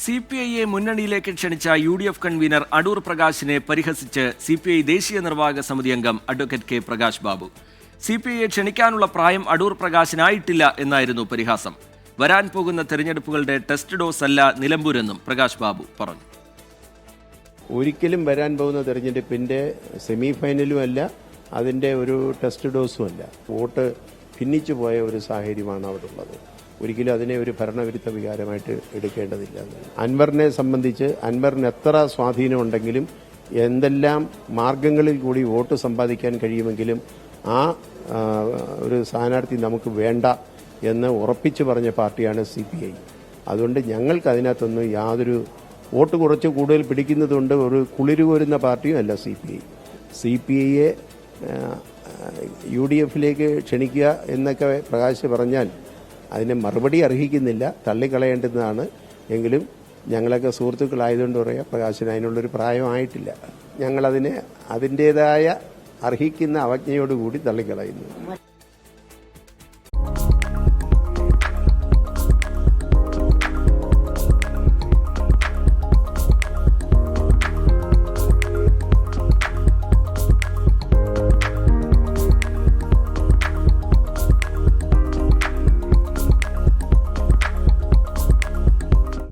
CPIയെ മുന്നണിയിലേക്ക് ക്ഷണിച്ച UDF convener Adoor പ്രകാശിനെ പരിഹസിച്ച് CPI ദേശീയ നിർവാഹക സമിതി അംഗം അഡ്വക്കേറ്റ് കെ പ്രകാശ് ബാബു. CPIയെ ക്ഷണിക്കാനുള്ള പ്രായം അടൂർ പ്രകാശിനായിട്ടില്ല എന്നായിരുന്നു പരിഹാസം. വരാൻ പോകുന്ന തെരഞ്ഞെടുപ്പുകളുടെ ടെസ്റ്റ് ഡോസ് അല്ല നിലമ്പൂരെന്നും പ്രകാശ് ബാബു പറഞ്ഞു. ഒരിക്കലും വരാൻ പോകുന്ന തെരഞ്ഞെടുപ്പിന്റെ സെമി ഫൈനലും അല്ല, അതിന്റെ ഒരു ടെസ്റ്റ് ഡോസും അല്ല. വോട്ട് ഭിന്നിച്ചു പോയ ഒരു സാഹചര്യമാണ് അവിടെ ഉള്ളത്. ഒരിക്കലും അതിനെ ഒരു ഭരണവിരുദ്ധ വികാരമായിട്ട് എടുക്കേണ്ടതില്ല. അൻവറിനെ സംബന്ധിച്ച് അൻവറിന് എത്ര സ്വാധീനമുണ്ടെങ്കിലും എന്തെല്ലാം മാർഗങ്ങളിൽ കൂടി വോട്ട് സമ്പാദിക്കാൻ കഴിയുമെങ്കിലും ആ ഒരു സ്ഥാനാർത്ഥി നമുക്ക് വേണ്ട എന്ന് ഉറപ്പിച്ചു പറഞ്ഞ പാർട്ടിയാണ് CPI. അതുകൊണ്ട് ഞങ്ങൾക്ക് അതിനകത്തൊന്നും യാതൊരു വോട്ട് കുറച്ച് കൂടുതൽ പിടിക്കുന്നതുകൊണ്ട് ഒരു കുളിരു കോരുന്ന പാർട്ടിയും അല്ല CPI. CPIയെ UDFിലേക്ക് ക്ഷണിക്കുക എന്നൊക്കെ പ്രകാശ് പറഞ്ഞാൽ അതിന് മറുപടി അർഹിക്കുന്നില്ല, തള്ളിക്കളയേണ്ടതാണ്. എങ്കിലും ഞങ്ങളൊക്കെ സുഹൃത്തുക്കളായതുകൊണ്ട് പറയാം, പ്രകാശിന് അതിനുള്ളൊരു പ്രായമായിട്ടില്ല. ഞങ്ങളതിനെ അതിൻ്റേതായ അർഹിക്കുന്ന അവജ്ഞയോടുകൂടി തള്ളിക്കളയുന്നു.